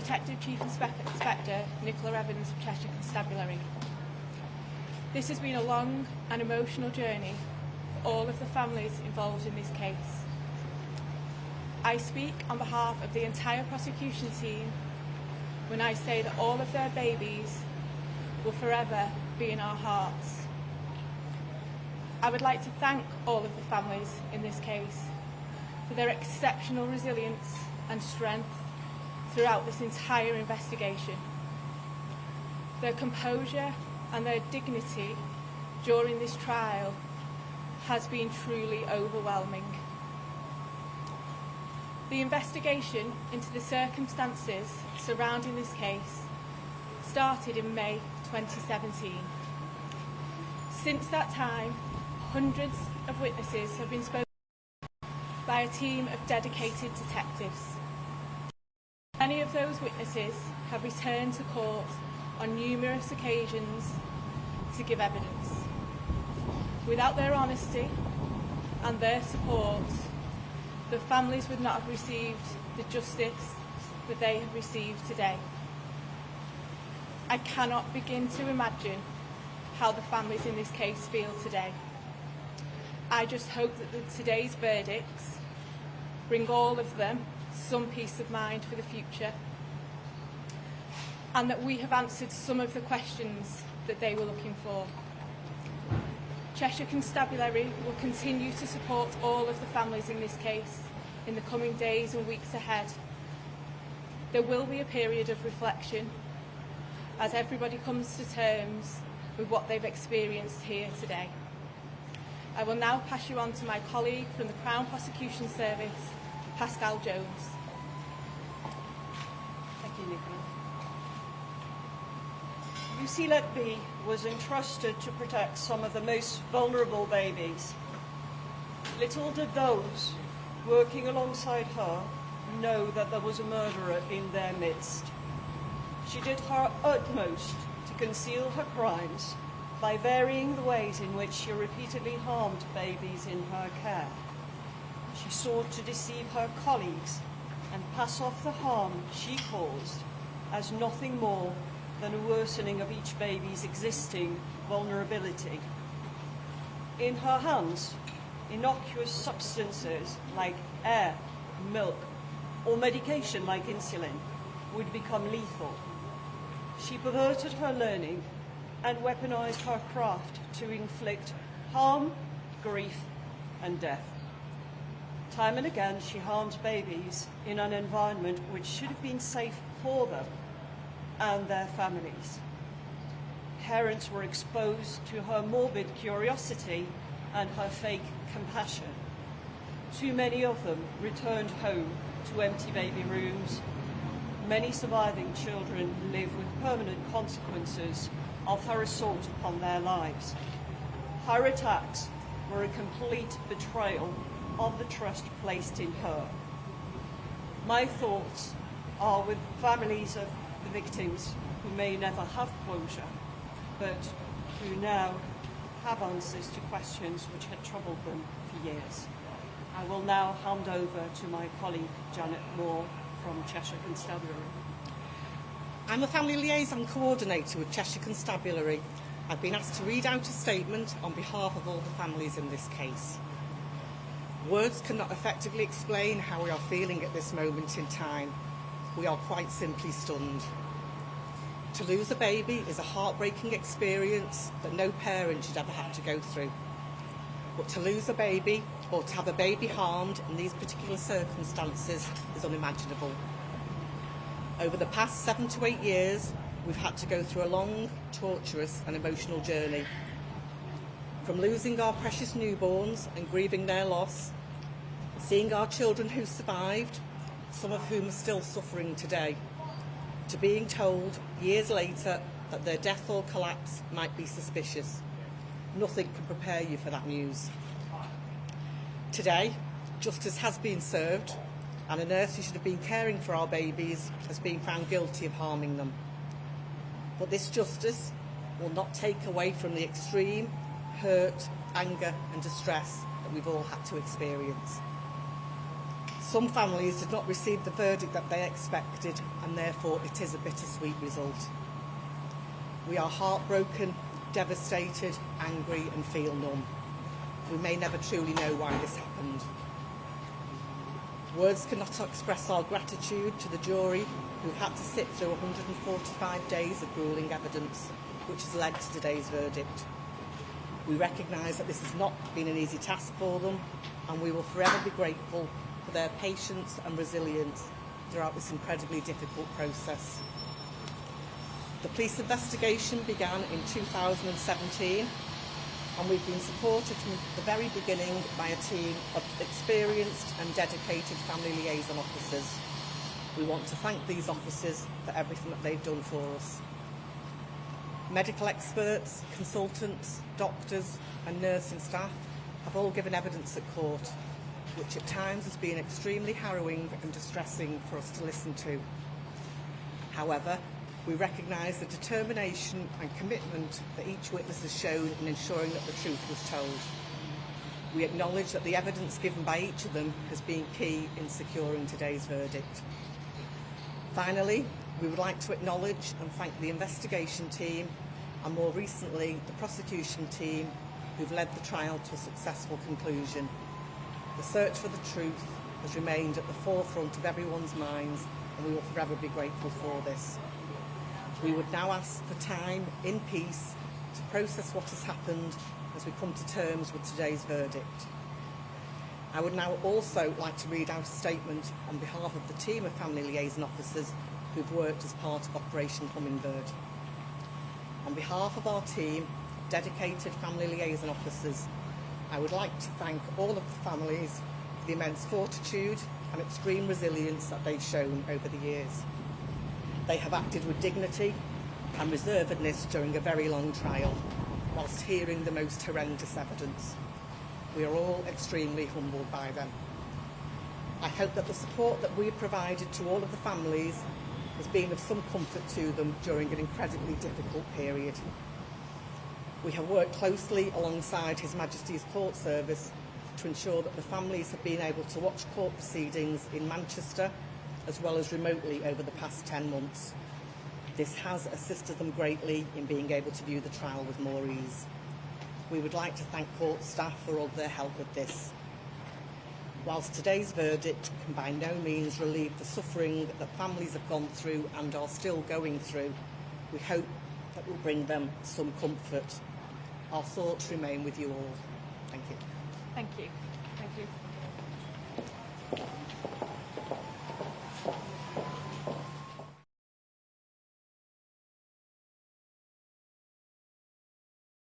Detective Chief Inspector Nicola Evans of Chester Constabulary. This has been a long and emotional journey for all of the families involved in this case. I speak on behalf of the entire prosecution team when I say that all of their babies will forever be in our hearts. I would like to thank all of the families in this case for their exceptional resilience and strength throughout this entire investigation. Their composure and their dignity during this trial has been truly overwhelming. The investigation into the circumstances surrounding this case started in May 2017. Since that time, hundreds of witnesses have been spoken to by a team of dedicated detectives. Many of those witnesses have returned to court on numerous occasions to give evidence. Without their honesty and their support, the families would not have received the justice that they have received today. I cannot begin to imagine how the families in this case feel today. I just hope that today's verdicts bring all of them some peace of mind for the future, and that we have answered some of the questions that they were looking for. Cheshire Constabulary will continue to support all of the families in this case in the coming days and weeks ahead. There will be a period of reflection as everybody comes to terms with what they've experienced here today. I will now pass you on to my colleague from the Crown Prosecution Service, Pascal Jones. Thank you, Nicola. Lucy Letby was entrusted to protect some of the most vulnerable babies. Little did those working alongside her know that there was a murderer in their midst. She did her utmost to conceal her crimes by varying the ways in which she repeatedly harmed babies in her care. She sought to deceive her colleagues and pass off the harm she caused as nothing more than a worsening of each baby's existing vulnerability. In her hands, innocuous substances like air, milk, or medication like insulin would become lethal. She perverted her learning and weaponized her craft to inflict harm, grief, and death. Time and again, she harmed babies in an environment which should have been safe for them and their families. Parents were exposed to her morbid curiosity and her fake compassion. Too many of them returned home to empty baby rooms. Many surviving children live with permanent consequences of her assault upon their lives. Her attacks were a complete betrayal of the trust placed in her. My thoughts are with families of the victims who may never have closure, but who now have answers to questions which had troubled them for years. I will now hand over to my colleague Janet Moore from Cheshire Constabulary. I'm a Family Liaison Coordinator with Cheshire Constabulary. I've been asked to read out a statement on behalf of all the families in this case. Words cannot effectively explain how we are feeling at this moment in time. We are quite simply stunned. To lose a baby is a heartbreaking experience that no parent should ever have to go through. But to lose a baby or to have a baby harmed in these particular circumstances is unimaginable. Over the past 7 to 8 years, we've had to go through a long, torturous and emotional journey. From losing our precious newborns and grieving their loss, seeing our children who survived, some of whom are still suffering today, to being told years later that their death or collapse might be suspicious. Nothing can prepare you for that news. Today, justice has been served, and a nurse who should have been caring for our babies has been found guilty of harming them. But this justice will not take away from the extreme hurt, anger and distress that we've all had to experience. Some families did not receive the verdict that they expected, and therefore it is a bittersweet result. We are heartbroken, devastated, angry and feel numb. We may never truly know why this happened. Words cannot express our gratitude to the jury who've had to sit through 145 days of gruelling evidence, which has led to today's verdict. We recognise that this has not been an easy task for them, and we will forever be grateful for their patience and resilience throughout this incredibly difficult process. The police investigation began in 2017, and we've been supported from the very beginning by a team of experienced and dedicated family liaison officers. We want to thank these officers for everything that they've done for us. Medical experts, consultants, doctors and nursing staff have all given evidence at court, which at times has been extremely harrowing and distressing for us to listen to. However, we recognise the determination and commitment that each witness has shown in ensuring that the truth was told. We acknowledge that the evidence given by each of them has been key in securing today's verdict. Finally, we would like to acknowledge and thank the investigation team and more recently the prosecution team who've led the trial to a successful conclusion. The search for the truth has remained at the forefront of everyone's minds, and we will forever be grateful for this. We would now ask for time in peace to process what has happened as we come to terms with today's verdict. I would now also like to read out a statement on behalf of the team of family liaison officers who've worked as part of Operation Hummingbird. On behalf of our team, dedicated family liaison officers, I would like to thank all of the families for the immense fortitude and extreme resilience that they've shown over the years. They have acted with dignity and reservedness during a very long trial, whilst hearing the most horrendous evidence. We are all extremely humbled by them. I hope that the support that we have provided to all of the families has been of some comfort to them during an incredibly difficult period. We have worked closely alongside His Majesty's Court Service to ensure that the families have been able to watch court proceedings in Manchester as well as remotely over the past 10 months. This has assisted them greatly in being able to view the trial with more ease. We would like to thank court staff for all their help with this. Whilst today's verdict can by no means relieve the suffering that families have gone through and are still going through, we hope that will bring them some comfort. Our thoughts remain with you all. Thank you. Thank you. Thank you.